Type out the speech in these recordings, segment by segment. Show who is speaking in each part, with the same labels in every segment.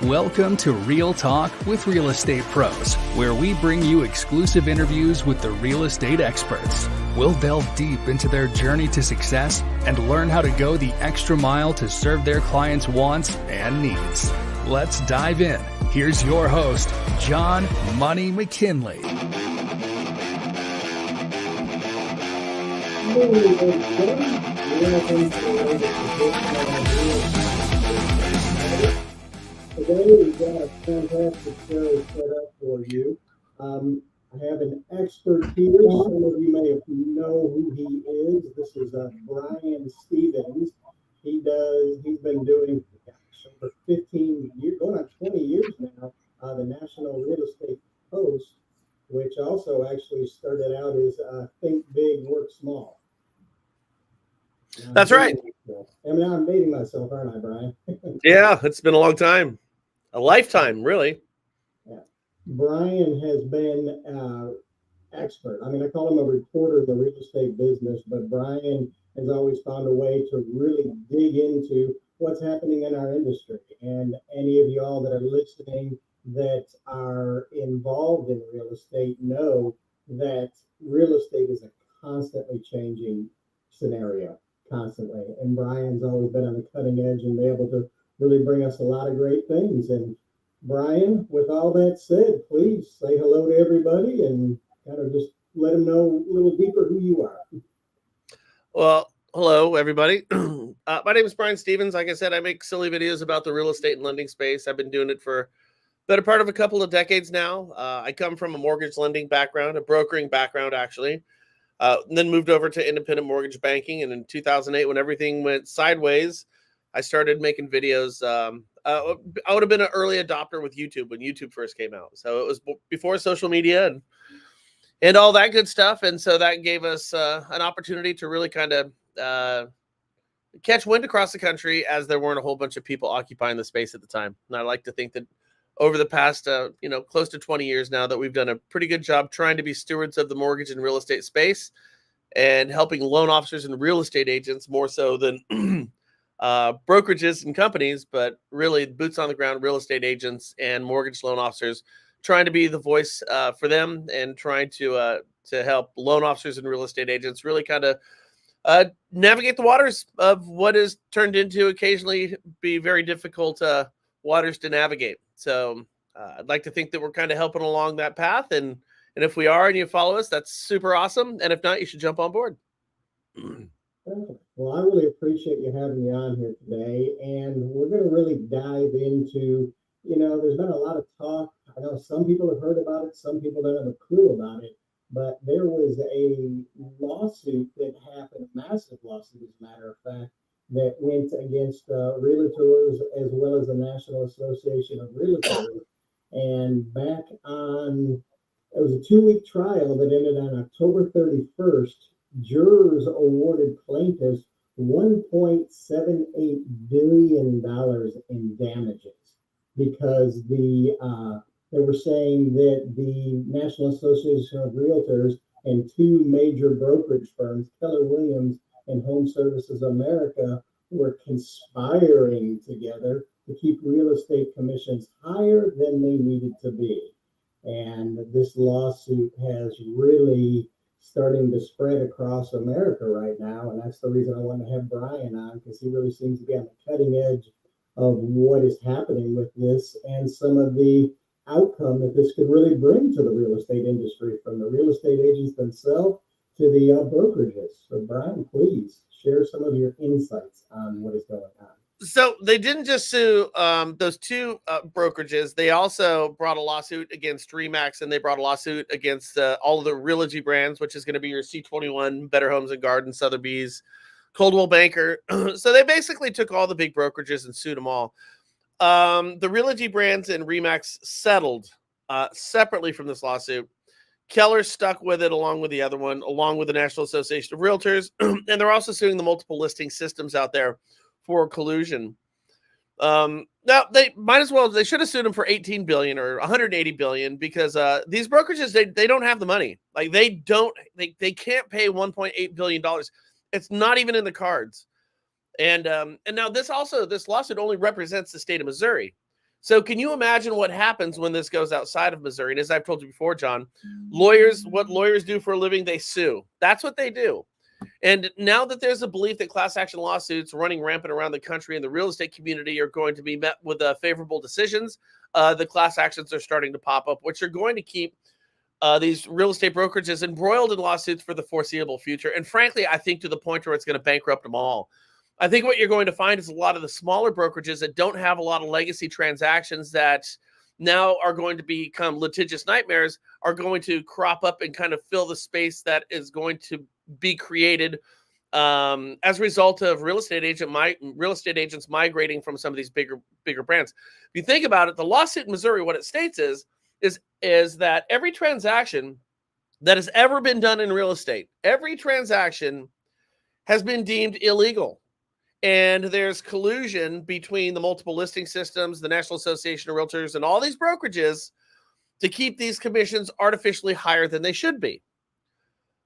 Speaker 1: Welcome to Real Talk with Real Estate Pros, where we bring you exclusive interviews with the real estate experts. We'll delve deep into their journey to success and learn how to go the extra mile to serve their clients' wants and needs. Let's dive in. Here's your host, John Money McKinley.
Speaker 2: Today we've got a fantastic show set up for you. I have an expert here. Some of you may know who he is. This is Brian Stevens. He's been doing for 15 years, going on 20 years now, the National Real Estate Post, which also actually started out as Think Big, Work Small.
Speaker 3: That's right.
Speaker 2: I mean, I'm dating myself, aren't I, Brian?
Speaker 3: Yeah, it's been a long time. A lifetime, really.
Speaker 2: Yeah. Brian has been expert. I mean, I call him a reporter of the real estate business, but Brian has always found a way to really dig into what's happening in our industry. And any of y'all that are listening that are involved in real estate know that real estate is a constantly changing scenario, constantly. And Brian's always been on the cutting edge and been able to really bring us a lot of great things. And Brian, with all that said, please say hello to everybody and kind of just let them know a little deeper who you are.
Speaker 3: Well, hello, everybody. My name is Brian Stevens. Like I said, I make silly videos about the real estate and lending space. I've been doing it for a better part of a couple of decades now. I come from a mortgage lending background, a brokering background, actually. Then moved over to independent mortgage banking. And in 2008, when everything went sideways, I started making videos. I would have been an early adopter with YouTube when YouTube first came out. So it was before social media and all that good stuff. And so that gave us an opportunity to really kind of catch wind across the country, as there weren't a whole bunch of people occupying the space at the time. And I like to think that over the past, close to 20 years now, that we've done a pretty good job trying to be stewards of the mortgage and real estate space and helping loan officers and real estate agents more so than brokerages and companies, but really boots on the ground real estate agents and mortgage loan officers, trying to be the voice for them and trying to help loan officers and real estate agents really kind of navigate the waters of what is turned into occasionally be very difficult waters to navigate. So I'd like to think that we're kind of helping along that path. And if we are and you follow us, that's super awesome. And if not, you should jump on board.
Speaker 2: Well, I really appreciate you having me on here today. And we're going to really dive into, there's been a lot of talk. I know some people have heard about it. Some people don't have a clue about it. But there was a lawsuit that happened, a massive lawsuit, as a matter of fact, that went against realtors as well as the National Association of Realtors. And back on, it was a 2-week trial that ended on October 31st. Jurors awarded plaintiffs $1.78 billion in damages because they were saying that the National Association of Realtors and two major brokerage firms, Keller Williams and Home Services America, were conspiring together to keep real estate commissions higher than they needed to be. And this lawsuit has really starting to spread across America right now. And that's the reason I want to have Brian on, because he really seems to be on the cutting edge of what is happening with this and some of the outcome that this could really bring to the real estate industry, from the real estate agents themselves to the brokerages. So Brian, please share some of your insights on what is going on.
Speaker 3: So they didn't just sue those two brokerages. They also brought a lawsuit against RE/MAX, and they brought a lawsuit against all of the Realogy brands, which is going to be your C21, Better Homes and Gardens, Sotheby's, Coldwell Banker. So they basically took all the big brokerages and sued them all. The Realogy brands and RE/MAX settled separately from this lawsuit. Keller stuck with it along with the other one, along with the National Association of Realtors. And they're also suing the multiple listing systems out there for collusion. Now they should have sued them for 18 billion or 180 billion, because these brokerages, they don't have the money. Like they can't pay 1.8 billion dollars. It's not even in the cards. And now this lawsuit only represents the state of Missouri. So can you imagine what happens when this goes outside of Missouri? And as I've told you before, John, what lawyers do for a living, they sue. That's what they do. And now that there's a belief that class action lawsuits running rampant around the country and the real estate community are going to be met with favorable decisions, the class actions are starting to pop up, which are going to keep these real estate brokerages embroiled in lawsuits for the foreseeable future. And frankly, I think to the point where it's going to bankrupt them all. I think what you're going to find is a lot of the smaller brokerages that don't have a lot of legacy transactions that now are going to become litigious nightmares are going to crop up and kind of fill the space that is going to be created as a result of real estate agents migrating from some of these bigger brands. If you think about it, the lawsuit in Missouri, what it states is that every transaction that has ever been done in real estate, every transaction has been deemed illegal. And there's collusion between the multiple listing systems, the National Association of Realtors, and all these brokerages to keep these commissions artificially higher than they should be.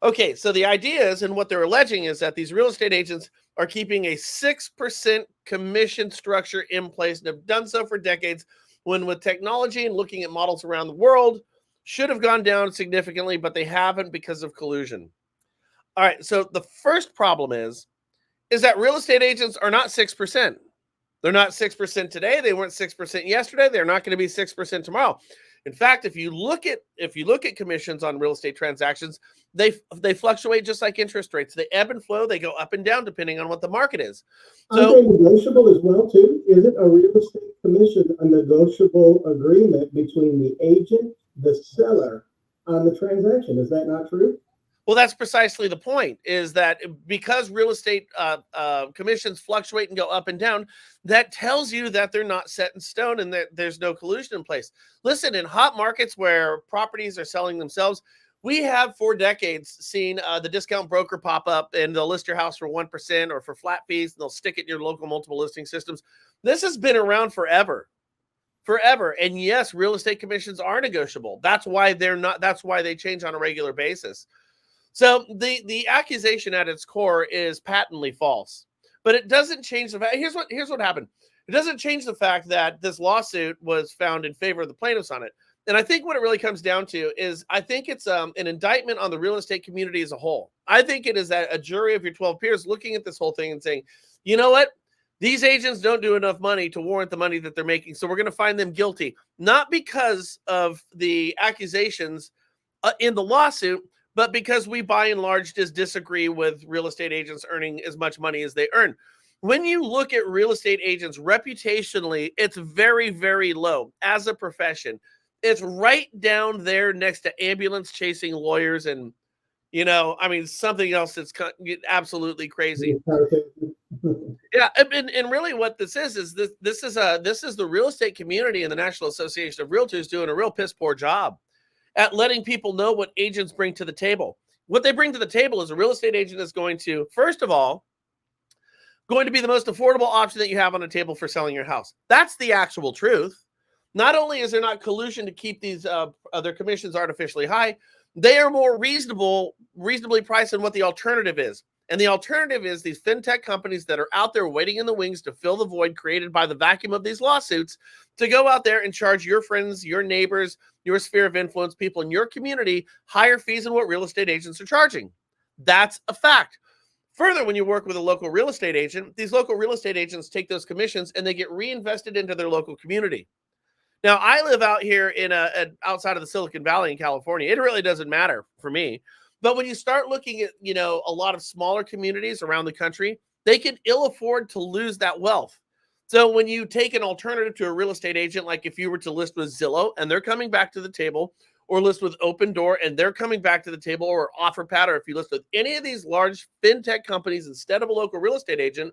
Speaker 3: Okay, so the idea is, and what they're alleging is that these real estate agents are keeping a 6% commission structure in place and have done so for decades, when with technology and looking at models around the world, should have gone down significantly, but they haven't because of collusion. All right, so the first problem is that real estate agents are not 6%. They're not 6% today. They weren't 6% yesterday. They're not going to be 6% tomorrow. In fact, if you look at commissions on real estate transactions, they fluctuate just like interest rates. They ebb and flow. They go up and down depending on what the market is.
Speaker 2: So, aren't they negotiable as well too? Isn't a real estate commission a negotiable agreement between the agent, the seller on the transaction? Is that not true?
Speaker 3: Well, that's precisely the point, is that because real estate commissions fluctuate and go up and down, that tells you that they're not set in stone and that there's no collusion in place. Listen, in hot markets where properties are selling themselves, we have for decades seen the discount broker pop up and they'll list your house for 1% or for flat fees, and they'll stick it in your local multiple listing systems. This has been around forever. And yes, real estate commissions are negotiable. That's why they change on a regular basis. So the accusation at its core is patently false, but it doesn't change the fact. Here's what happened. It doesn't change the fact that this lawsuit was found in favor of the plaintiffs on it. And I think what it really comes down to is I think it's an indictment on the real estate community as a whole. I think it is that a jury of your 12 peers looking at this whole thing and saying, you know what? These agents don't do enough money to warrant the money that they're making. So we're going to find them guilty, not because of the accusations in the lawsuit, but because we by and large just disagree with real estate agents earning as much money as they earn. When you look at real estate agents reputationally, it's very, very low as a profession. It's right down there next to ambulance chasing lawyers and, something else that's absolutely crazy. Yeah, and really what this is this is the real estate community and the National Association of Realtors doing a real piss poor job at letting people know what agents bring to the table. What they bring to the table is a real estate agent is going to, first of all, going to be the most affordable option that you have on the table for selling your house. That's the actual truth. Not only is there not collusion to keep these other commissions artificially high, they are more reasonably priced than what the alternative is. And the alternative is these fintech companies that are out there waiting in the wings to fill the void created by the vacuum of these lawsuits to go out there and charge your friends, your neighbors, your sphere of influence, people in your community higher fees than what real estate agents are charging. That's a fact. Further, when you work with a local real estate agent, these local real estate agents take those commissions and they get reinvested into their local community. Now, I live out here in outside of the Silicon Valley in California. It really doesn't matter for me. But when you start looking at, a lot of smaller communities around the country, they can ill afford to lose that wealth. So when you take an alternative to a real estate agent, like if you were to list with Zillow and they're coming back to the table, or list with Open Door and they're coming back to the table, or OfferPad, or if you list with any of these large fintech companies instead of a local real estate agent,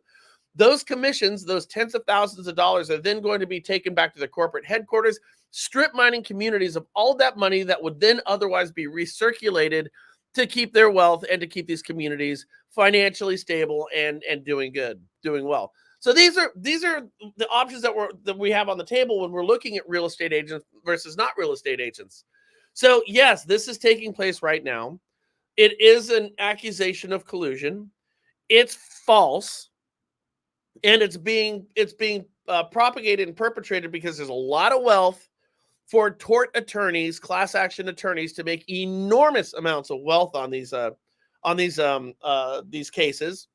Speaker 3: those commissions, those tens of thousands of dollars, are then going to be taken back to the corporate headquarters, strip mining communities of all of that money that would then otherwise be recirculated to keep their wealth and to keep these communities financially stable and doing well. So these are the options that we have on the table when we're looking at real estate agents versus not real estate agents. So yes, this is taking place right now. It is an accusation of collusion. It's false. and it's being propagated and perpetrated because there's a lot of wealth for tort attorneys, class action attorneys, to make enormous amounts of wealth on these cases.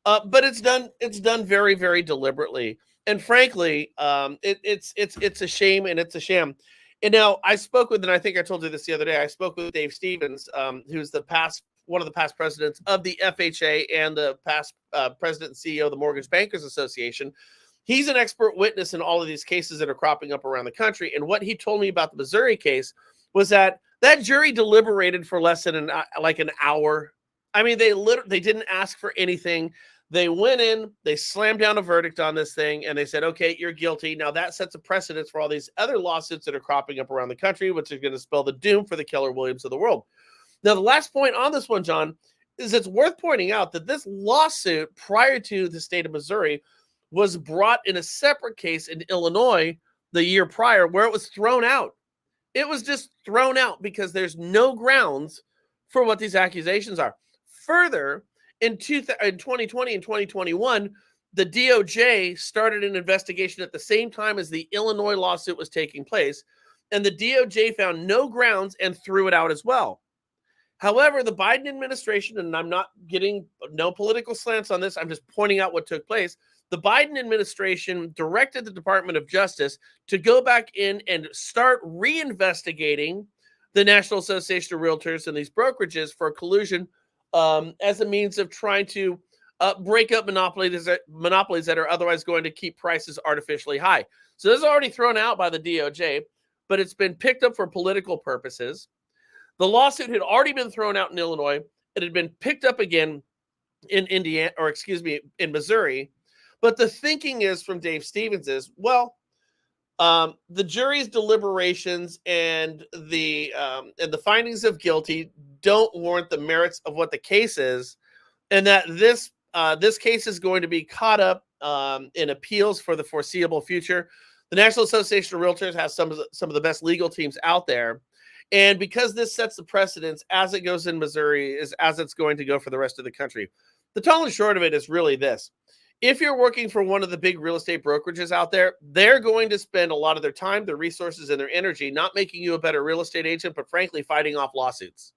Speaker 3: But it's done very, very deliberately. And frankly, it's a shame and it's a sham. And now I spoke with, and I think I told you this the other day, I spoke with Dave Stevens, who's one of the past presidents of the FHA and the past president and CEO of the Mortgage Bankers Association. He's an expert witness in all of these cases that are cropping up around the country. And what he told me about the Missouri case was that jury deliberated for less than an hour. I mean, they didn't ask for anything. They went in, they slammed down a verdict on this thing, and they said, okay, you're guilty. Now that sets a precedence for all these other lawsuits that are cropping up around the country, which is going to spell the doom for the Keller Williams of the world. Now, the last point on this one, John, is it's worth pointing out that this lawsuit prior to the state of Missouri was brought in a separate case in Illinois the year prior, where it was thrown out. It was just thrown out because there's no grounds for what these accusations are. Further, in 2020 and 2021, the DOJ started an investigation at the same time as the Illinois lawsuit was taking place, and the DOJ found no grounds and threw it out as well. However, the Biden administration, and I'm not getting no political slants on this, I'm just pointing out what took place. The Biden administration directed the Department of Justice to go back in and start reinvestigating the National Association of Realtors and these brokerages for collusion as a means of trying to break up monopolies that are otherwise going to keep prices artificially high. So this is already thrown out by the DOJ, but it's been picked up for political purposes. The lawsuit had already been thrown out in Illinois. It had been picked up again in in Missouri. But the thinking is from Dave Stevens is, well, the jury's deliberations and the findings of guilty don't warrant the merits of what the case is, and that this case is going to be caught up in appeals for the foreseeable future. The National Association of Realtors has some of the best legal teams out there, and because this sets the precedence as it goes in Missouri, is as it's going to go for the rest of the country. The tall and short of it is really this. If you're working for one of the big real estate brokerages out there, they're going to spend a lot of their time, their resources, and their energy not making you a better real estate agent, but frankly, fighting off lawsuits.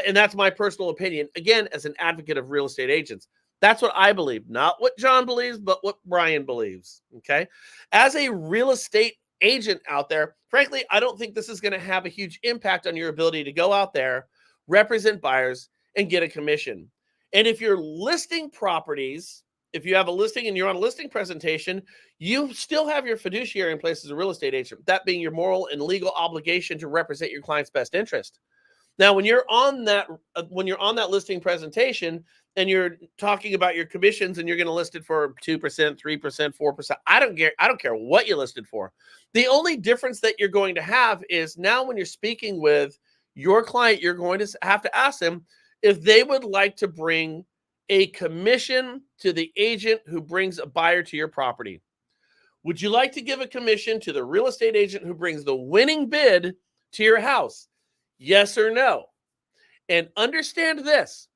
Speaker 3: And that's my personal opinion, again, as an advocate of real estate agents. That's what I believe, not what John believes, but what Brian believes, okay? As a real estate agent out there, frankly, I don't think this is going to have a huge impact on your ability to go out there, represent buyers, and get a commission. And if you're listing properties, if you have a listing and you're on a listing presentation, you still have your fiduciary in place as a real estate agent, that being your moral and legal obligation to represent your client's best interest. Now, when you're on that listing presentation and you're talking about your commissions and you're going to list it for 2%, 3%, 4%, I don't care what you listed for. The only difference that you're going to have is now when you're speaking with your client, you're going to have to ask them if they would like to bring a commission to the agent who brings a buyer to your property. Would you like to give a commission to the real estate agent who brings the winning bid to your house? Yes or no? And understand this.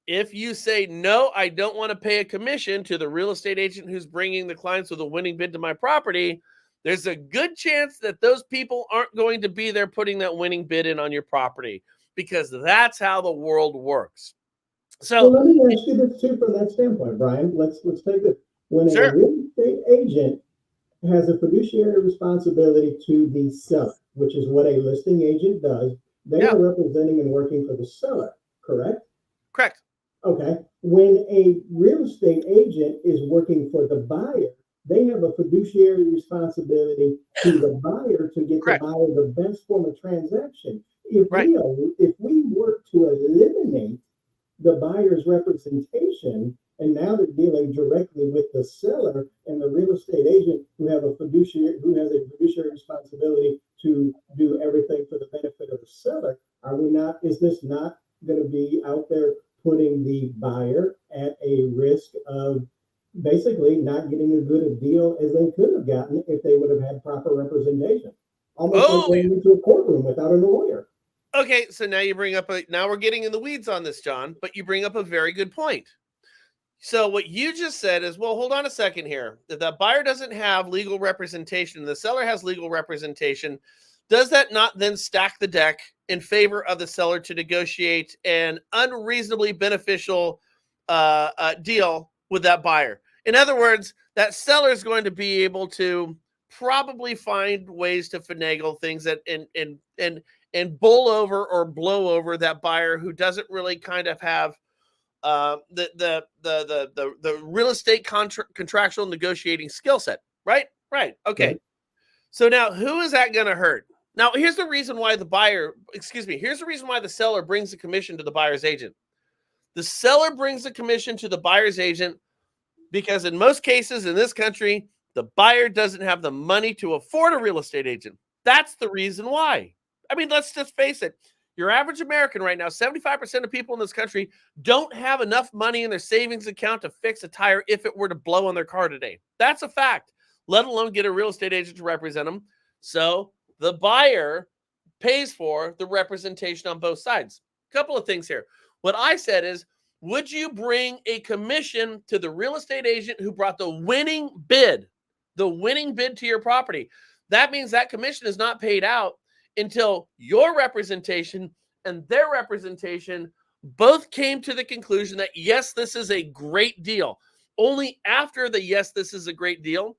Speaker 3: If you say, no, I don't want to pay a commission to the real estate agent who's bringing the clients with a winning bid to my property, there's a good chance that those people aren't going to be there putting that winning bid in on your property, because that's how the world works. So
Speaker 2: let me ask you this too from that standpoint, Brian. Let's take this. When a real estate agent has a fiduciary responsibility to the seller, which is what a listing agent does, they are representing and working for the seller, correct?
Speaker 3: Correct.
Speaker 2: Okay. When a real estate agent is working for the buyer, they have a fiduciary responsibility to the buyer to get the buyer the best form of transaction. If we work to eliminate the buyer's representation, and now they're dealing directly with the seller and the real estate agent who has a fiduciary responsibility to do everything for the benefit of the seller, is this not going to be out there putting the buyer at a risk of basically not getting as good a deal as they could have gotten if they would have had proper representation? Almost like going into a courtroom without a lawyer.
Speaker 3: Okay, so now you bring up now we're getting in the weeds on this, John, but you bring up a very good point. So what you just said is, well, hold on a second here. If the buyer doesn't have legal representation and the seller has legal representation, does that not then stack the deck in favor of the seller to negotiate an unreasonably beneficial deal with that buyer? In other words, that seller is going to be able to probably find ways to finagle things that and bowl over or blow over that buyer who doesn't really kind of have the real estate contractual negotiating skill set, right? Right. Okay.
Speaker 2: Right.
Speaker 3: So now who is that going to hurt? Now, here's the reason why here's the reason why the seller brings the commission to the buyer's agent. The seller brings the commission to the buyer's agent because in most cases in this country, the buyer doesn't have the money to afford a real estate agent. That's the reason why. I mean, let's just face it. Your average American right now, 75% of people in this country don't have enough money in their savings account to fix a tire if it were to blow on their car today. That's a fact, let alone get a real estate agent to represent them. So the buyer pays for the representation on both sides. A couple of things here. What I said is, would you bring a commission to the real estate agent who brought the winning bid to your property? That means that commission is not paid out until your representation and their representation both came to the conclusion that, yes, this is a great deal. Only after the yes, this is a great deal,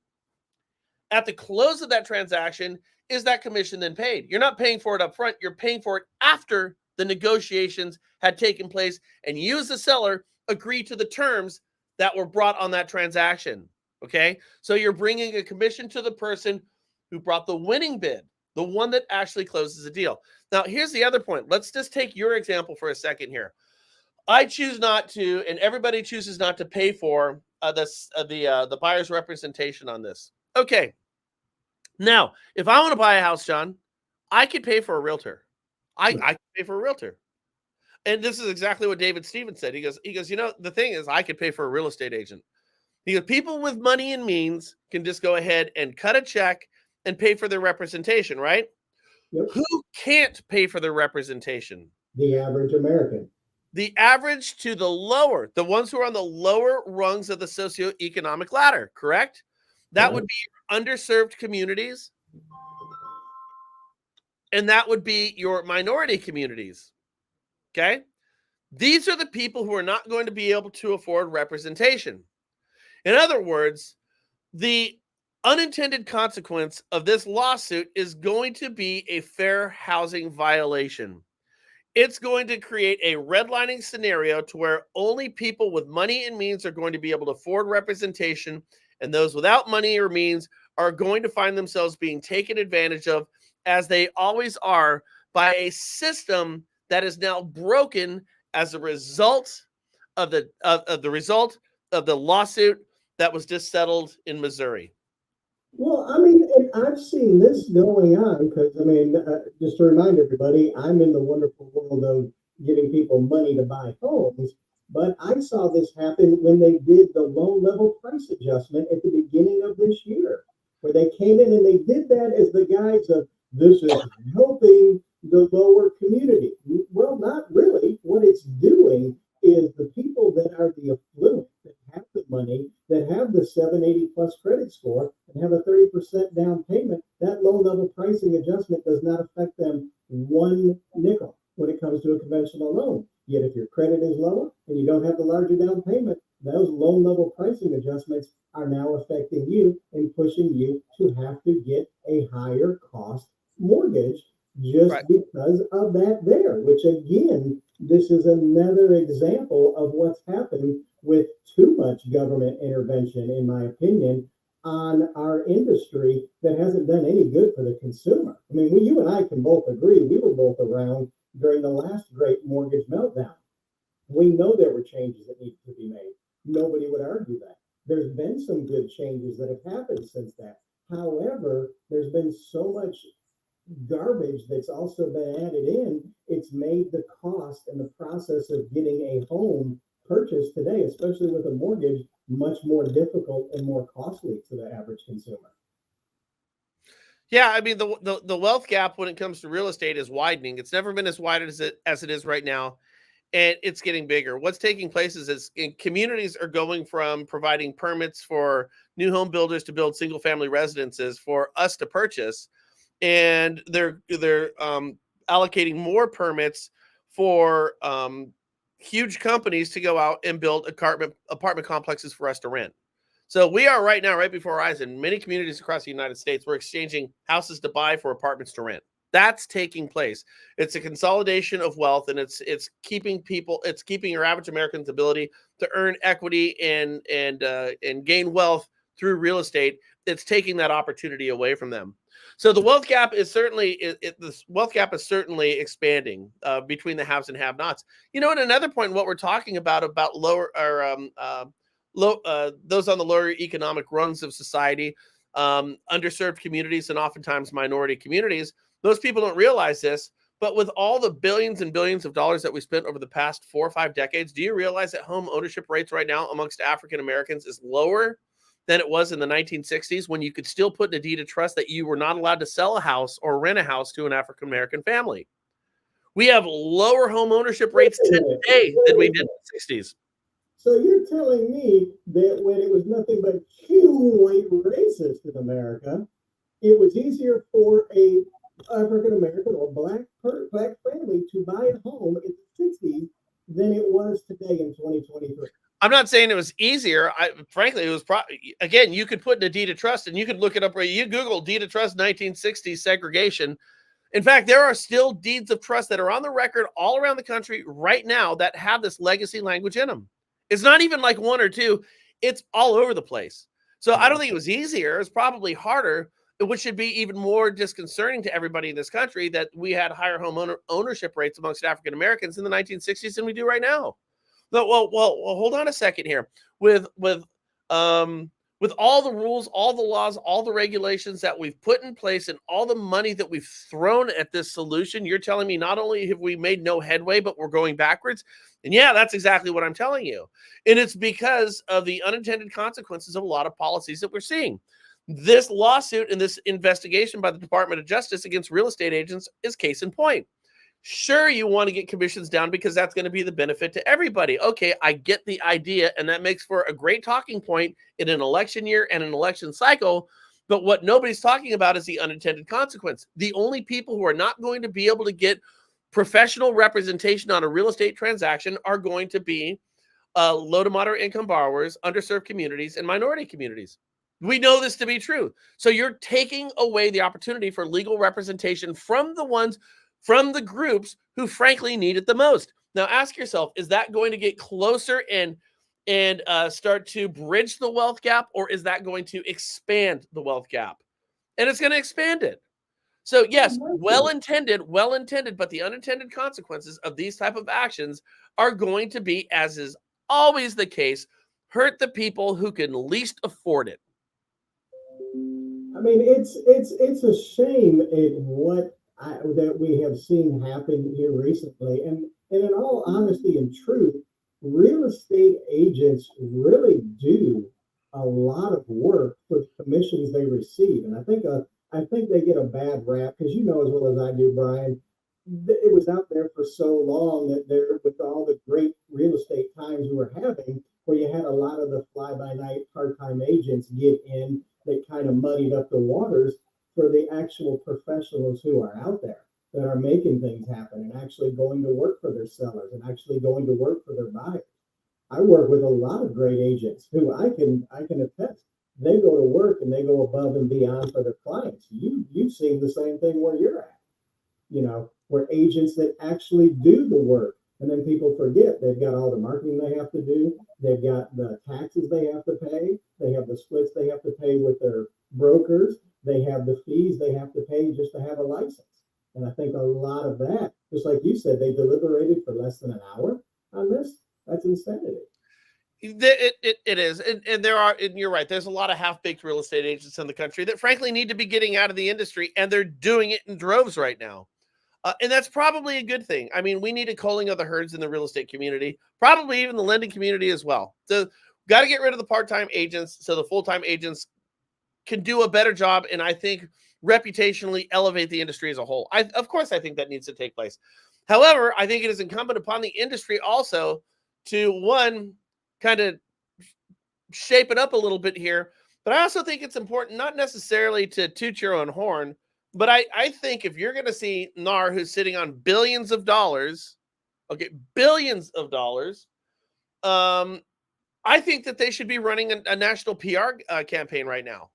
Speaker 3: at the close of that transaction, is that commission then paid. You're not paying for it up front. You're paying for it after the negotiations had taken place and you as the seller agreed to the terms that were brought on that transaction. Okay? So you're bringing a commission to the person who brought the winning bid, the one that actually closes the deal. Now, here's the other point. Let's just take your example for a second here. I choose not to, and everybody chooses not to pay for the buyer's representation on this. Okay. Now, if I want to buy a house, John, I could pay for a realtor. I could pay for a realtor. And this is exactly what David Stevens said. He goes, the thing is, I could pay for a real estate agent. He goes, people with money and means can just go ahead and cut a check and pay for their representation, right?
Speaker 2: Yep.
Speaker 3: Who can't pay for their representation?
Speaker 2: The average American.
Speaker 3: The average to the lower, the ones who are on the lower rungs of the socioeconomic ladder, correct? That would be underserved communities. And that would be your minority communities. Okay? These are the people who are not going to be able to afford representation. In other words, the unintended consequence of this lawsuit is going to be a fair housing violation. It's going to create a redlining scenario to where only people with money and means are going to be able to afford representation, and those without money or means are going to find themselves being taken advantage of, as they always are, by a system that is now broken as a result of the lawsuit that was just settled in Missouri.
Speaker 2: Well, I mean, and I've seen this going on because, I mean, just to remind everybody, I'm in the wonderful world of giving people money to buy homes, but I saw this happen when they did the loan level price adjustment at the beginning of this year, where they came in and they did that as the guise of, this is helping the lower community. Well, not really. What it's doing is the people that are the affluent, that have the money, that have the 780 plus credit score, and have a 30% down payment, that low level pricing adjustment does not affect them one nickel when it comes to a conventional loan. Yet if your credit is lower and you don't have the larger down payment, those loan level pricing adjustments are now affecting you and pushing you to have to get a higher cost mortgage just because of that there, which again, this is another example of what's happened with too much government intervention, in my opinion, on our industry that hasn't done any good for the consumer. I mean, you and I can both agree, we were both around during the last great mortgage meltdown. We know there were changes that needed to be made. Nobody would argue that. There's been some good changes that have happened since that. However, there's been so much garbage that's also been added in. It's made the cost and the process of getting a home purchased today, especially with a mortgage, much more difficult and more costly to the average consumer.
Speaker 3: Yeah, I mean, the wealth gap when it comes to real estate is widening. It's never been as wide as it is right now. and it's getting bigger. What's taking place is communities are going from providing permits for new home builders to build single family residences for us to purchase, and they're allocating more permits for huge companies to go out and build apartment complexes for us to rent. So we are right now, right before our eyes, in many communities across the United States, we're exchanging houses to buy for apartments to rent. That's taking place. It's a consolidation of wealth, and it's keeping your average American's ability to earn equity and gain wealth through real estate. It's taking that opportunity away from them. So the wealth gap is certainly expanding between the haves and have-nots. And another point, what we're talking about lower or those on the lower economic rungs of society, underserved communities, and oftentimes minority communities. Those people don't realize this, but with all the billions and billions of dollars that we spent over the past 4 or 5 decades, do you realize that home ownership rates right now amongst African Americans is lower than it was in the 1960s, when you could still put in a deed of trust that you were not allowed to sell a house or rent a house to an African American family? We have lower home ownership rates today than we did in the 60s.
Speaker 2: So you're telling me that when it was nothing but huge white racist in America, it was easier for a African American or black family to buy a home in the 60s than it was today in 2023?
Speaker 3: I'm not saying it was easier. Frankly, it was again, you could put in a deed of trust, and you could look it up where you Google deed of trust 1960s segregation. In fact, there are still deeds of trust that are on the record all around the country right now that have this legacy language in them. It's not even like 1 or 2. It's all over the place. So I don't think it was easier. It's probably harder, which should be even more disconcerting to everybody in this country, that we had higher home ownership rates amongst African Americans in the 1960s than we do right now. But well, hold on a second here. With all the rules, all the laws, all the regulations that we've put in place, and all the money that we've thrown at this solution, you're telling me not only have we made no headway, but we're going backwards? And yeah, that's exactly what I'm telling you. And it's because of the unintended consequences of a lot of policies that we're seeing. This lawsuit and this investigation by the Department of Justice against real estate agents is case in point. Sure, you want to get commissions down because that's going to be the benefit to everybody. Okay, I get the idea, and that makes for a great talking point in an election year and an election cycle. But what nobody's talking about is the unintended consequence. The only people who are not going to be able to get professional representation on a real estate transaction are going to be low to moderate income borrowers, underserved communities, and minority communities. We know this to be true. So you're taking away the opportunity for legal representation from the groups who frankly need it the most. Now ask yourself, is that going to get closer and start to bridge the wealth gap, or is that going to expand the wealth gap? And it's going to expand it. So yes, well-intended, but the unintended consequences of these type of actions are going to be, as is always the case, hurt the people who can least afford it.
Speaker 2: I mean, it's a shame that we have seen happen here recently. And in all honesty and truth, real estate agents really do a lot of work for the commissions they receive. And I think they get a bad rap, because you know as well as I do, Brian, it was out there for so long that there, with all the great real estate times we were having, where you had a lot of the fly-by-night part-time agents get in, that kind of muddied up the waters for the actual professionals who are out there that are making things happen and actually going to work for their sellers and actually going to work for their buyers. I work with a lot of great agents who I can attest. They go to work and they go above and beyond for their clients. You've seen the same thing where you're at, where agents that actually do the work. And then people forget they've got all the marketing they have to do. They've got the taxes they have to pay. They have the splits they have to pay with their brokers. They have the fees they have to pay just to have a license. And I think a lot of that, just like you said, they deliberated for less than an hour on this. That's insanity.
Speaker 3: It is. And you're right, there's a lot of half-baked real estate agents in the country that frankly need to be getting out of the industry, and they're doing it in droves right now. And that's probably a good thing. I mean, we need a culling of the herds in the real estate community, probably even the lending community as well. So got to get rid of the part-time agents so the full-time agents can do a better job, and I think reputationally elevate the industry as a whole. Of course, I think that needs to take place. However, I think it is incumbent upon the industry also to, one, kind of shape it up a little bit here. But I also think it's important not necessarily to toot your own horn, but I think if you're going to see NAR, who's sitting on billions of dollars, billions of dollars, I think that they should be running a national PR campaign right now,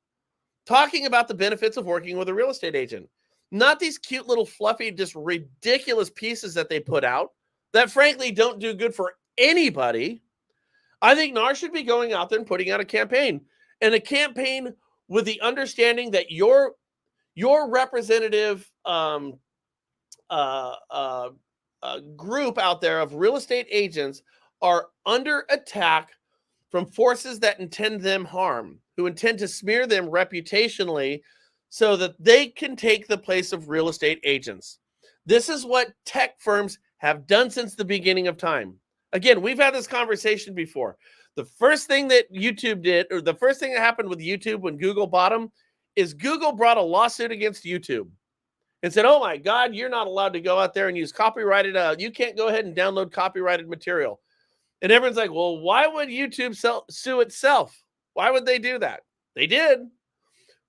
Speaker 3: talking about the benefits of working with a real estate agent. Not these cute little fluffy, just ridiculous pieces that they put out that frankly don't do good for anybody. I think NAR should be going out there and putting out a campaign, and a campaign with the understanding that your representative group out there of real estate agents are under attack from forces that intend them harm, who intend to smear them reputationally so that they can take the place of real estate agents. This is what tech firms have done since the beginning of time. Again, we've had this conversation before. The first thing that YouTube did, or the first thing that happened with YouTube when Google bought them, is Google brought a lawsuit against YouTube and said, oh my God, you're not allowed to go out there and use copyrighted, you can't go ahead and download copyrighted material. And everyone's like, well, why would YouTube sue itself? Why would they do that? They did.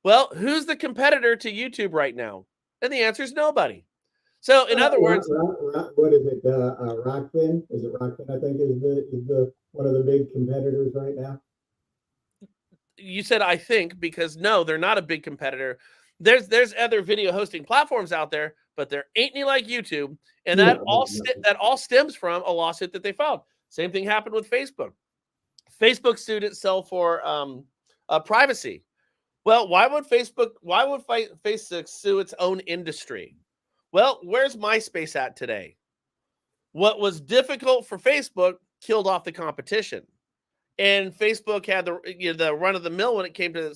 Speaker 3: Well, who's the competitor to YouTube right now? And the answer is nobody. So, in other words,
Speaker 2: what is it? Rockfin? Is it Rockfin? I think is the one of the big competitors right now.
Speaker 3: You said I think, because no, they're not a big competitor. There's other video hosting platforms out there, but there ain't any like YouTube, and that all stems from a lawsuit that they filed. Same thing happened with Facebook. Facebook sued itself for privacy. Well, why would Facebook sue its own industry? Well, where's MySpace at today? What was difficult for Facebook killed off the competition. And Facebook had the run of the mill when it came to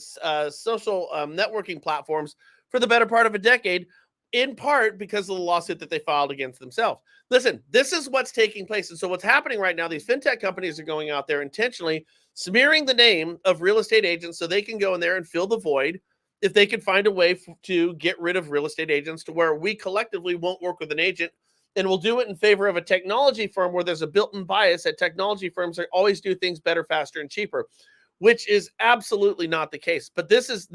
Speaker 3: social networking platforms for the better part of a decade, in part because of the lawsuit that they filed against themselves. Listen, this is what's taking place. And so what's happening right now, these fintech companies are going out there intentionally smearing the name of real estate agents so they can go in there and fill the void if they can find a way to get rid of real estate agents to where we collectively won't work with an agent, and we'll do it in favor of a technology firm where there's a built-in bias that technology firms always do things better, faster, and cheaper, which is absolutely not the case. But this is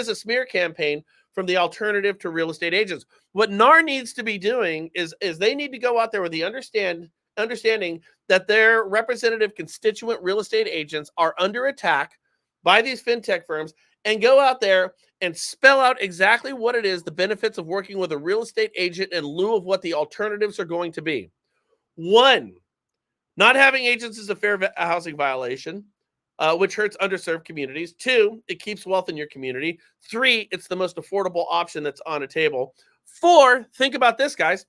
Speaker 3: a smear campaign from the alternative to real estate agents. What NAR needs to be doing is they need to go out there with the understanding that their representative constituent real estate agents are under attack by these fintech firms, and go out there and spell out exactly what it is, the benefits of working with a real estate agent in lieu of what the alternatives are going to be. One, not having agents is a fair housing violation, which hurts underserved communities. Two, it keeps wealth in your community. Three, it's the most affordable option that's on a table. Four, think about this, guys.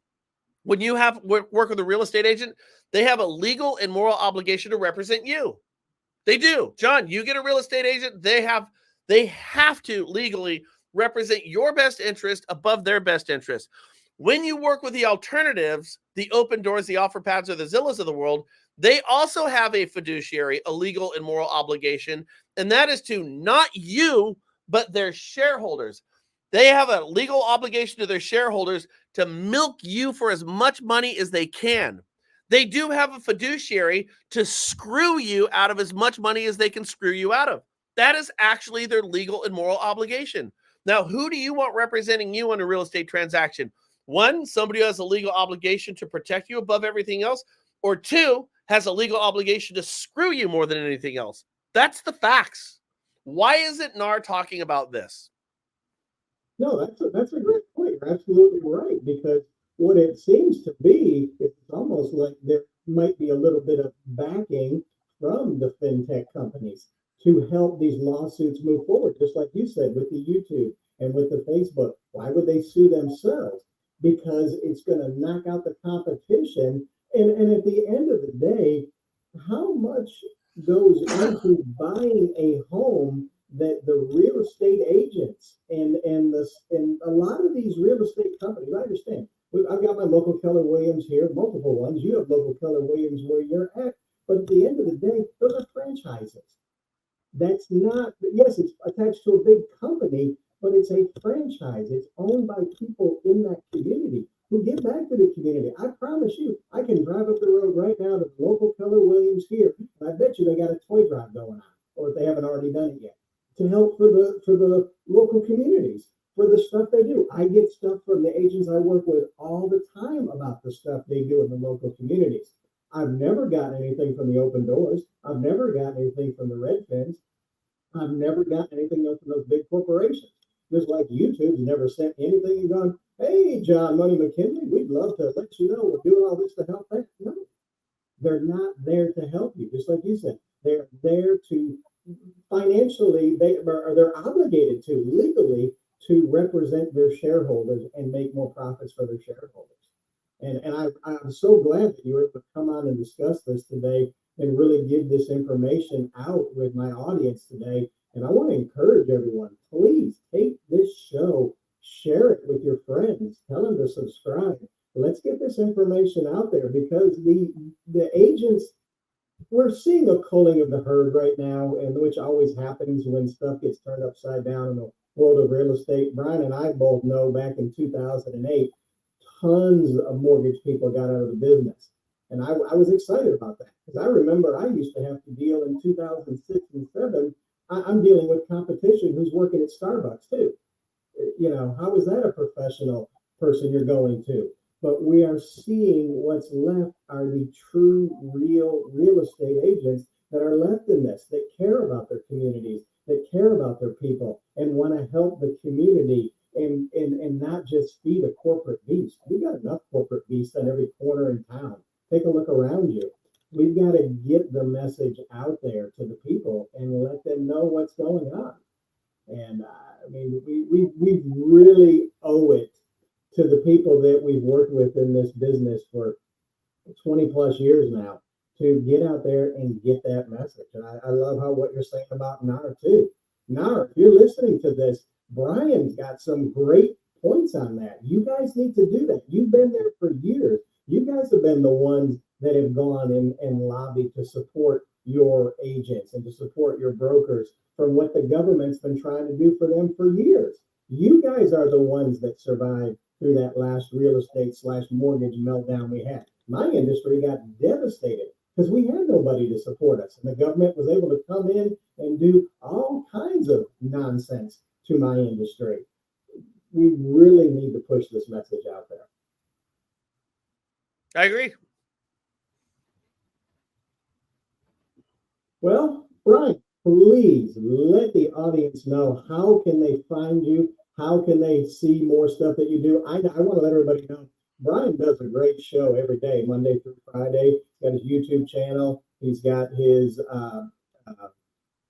Speaker 3: When you have work with a real estate agent, they have a legal and moral obligation to represent you. They do. John, you get a real estate agent, they have to legally represent your best interest above their best interest. When you work with the alternatives, the Open Doors, the OfferPads, or the Zillows of the world, they also have a fiduciary, a legal and moral obligation, and that is to not you, but their shareholders. They have a legal obligation to their shareholders to milk you for as much money as they can. They do have a fiduciary to screw you out of as much money as they can screw you out of. That is actually their legal and moral obligation. Now, who do you want representing you in a real estate transaction? One, somebody who has a legal obligation to protect you above everything else, or two, has a legal obligation to screw you more than anything else. That's the facts. Why isn't NAR talking about this?
Speaker 2: No, that's a great point. You're absolutely right, because what it seems to be, it's almost like there might be a little bit of backing from the fintech companies to help these lawsuits move forward, just like you said with the YouTube and with the Facebook. Why would they sue themselves? Because it's going to knock out the competition. And at the end of the day, how much goes into buying a home that the real estate agents and a lot of these real estate companies, I understand. I've got my local Keller Williams here, multiple ones. You have local Keller Williams where you're at. But at the end of the day, those are franchises. That's not, yes, it's attached to a big company, but it's a franchise. It's owned by people in that community who give back to the community. I promise you, I can drive up the road right now to the local Keller Williams here, and I bet you they got a toy drive going on, or if they haven't already done it yet, to help for the local communities, for the stuff they do. I get stuff from the agents I work with all the time about the stuff they do in the local communities. I've never gotten anything from the open doors. I've never gotten anything from the Redfins. I've never gotten anything from those big corporations. Just like YouTube's never sent anything and gone, hey, John Money McKinley, we'd love to let you know we're doing all this to help that. No, they're not there to help you. Just like you said, they're there to financially, they're obligated to legally to represent their shareholders and make more profits for their shareholders. And I'm so glad that you were able to come on and discuss this today and really give this information out with my audience today. And I want to encourage everyone, please take this show, share it with your friends, tell them to subscribe. Let's get this information out there, because the agents, we're seeing a culling of the herd right now, and which always happens when stuff gets turned upside down in the world of real estate. Brian and I both know back in 2008, tons of mortgage people got out of the business. And I was excited about that, because I remember I used to have to deal in 2006 and 7. I'm dealing with competition who's working at Starbucks too. You know, how is that a professional person you're going to? But we are seeing what's left are the true, real estate agents that are left in this, that care about their communities, that care about their people, and want to help the community and not just feed a corporate beast. We got enough corporate beasts on every corner in town. Take a look around you. We've got to get the message out there to the people and let them know what's going on. And I mean, we really owe it to the people that we've worked with in this business for 20 plus years now to get out there and get that message. And I love what you're saying about NAR too. NAR, if you're listening to this, Brian's got some great points on that. You guys need to do that. You've been there for years. You guys have been the ones that have gone and lobbied to support your agents and to support your brokers from what the government's been trying to do for them for years. You guys are the ones that survived through that last real estate / mortgage meltdown we had. My industry got devastated because we had nobody to support us. And the government was able to come in and do all kinds of nonsense to my industry. We really need to push this message out there.
Speaker 3: I agree.
Speaker 2: Well, Brian, please let the audience know, how can they find you? How can they see more stuff that you do? I want to let everybody know, Brian does a great show every day, Monday through Friday. He's got his YouTube channel. He's got his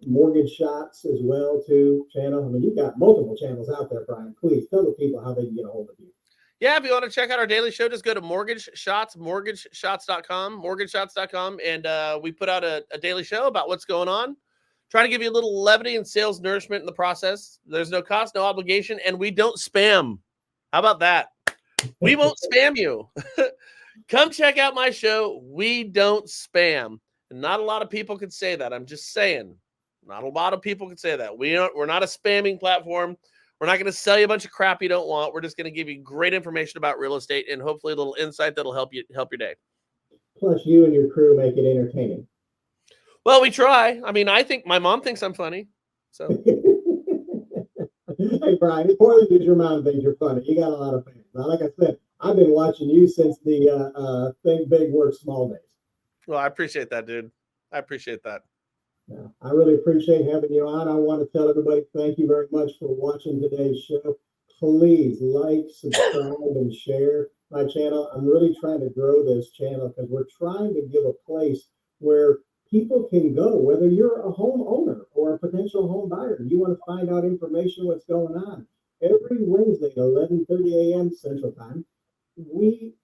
Speaker 2: mortgage shots as well, too, channel. I mean, you've got multiple channels out there, Brian. Please tell the people how they can get a hold of you.
Speaker 3: Yeah, if you want to check out our daily show, just go to mortgageshots.com, and we put out a daily show about what's going on. Trying to give you a little levity and sales nourishment in the process. There's no cost, no obligation, and we don't spam. How about that? We won't spam you. Come check out my show. We don't spam. And not a lot of people could say that. I'm just saying. Not a lot of people could say that. We're not a spamming platform. We're not going to sell you a bunch of crap you don't want. We're just going to give you great information about real estate and hopefully a little insight that'll help your day.
Speaker 2: Plus, you and your crew make it entertaining.
Speaker 3: Well, we try. I mean, I think my mom thinks I'm funny. So,
Speaker 2: hey, Brian, important is your mom thinks you're funny. You got a lot of fans. Now, like I said, I've been watching you since the Think Big, Work Small days.
Speaker 3: Well, I appreciate that, dude. I appreciate that.
Speaker 2: Yeah, I really appreciate having you on. I want to tell everybody thank you very much for watching today's show. Please like, subscribe, and share my channel. I'm really trying to grow this channel because we're trying to give a place where people can go, whether you're a homeowner or a potential home buyer. You want to find out information, what's going on. Every Wednesday at 11:30 a.m. Central Time,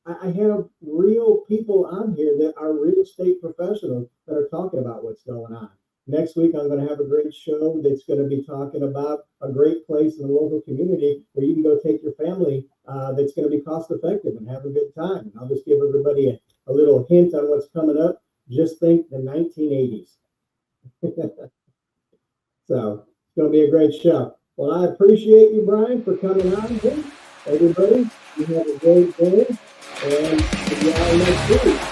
Speaker 2: I have real people on here that are real estate professionals that are talking about what's going on. Next week, I'm going to have a great show that's going to be talking about a great place in the local community where you can go take your family that's going to be cost effective and have a good time. And I'll just give everybody a little hint on what's coming up. Just think the 1980s. So it's going to be a great show. Well, I appreciate you, Brian, for coming on here. Everybody, you have a great day, and see y'all next week.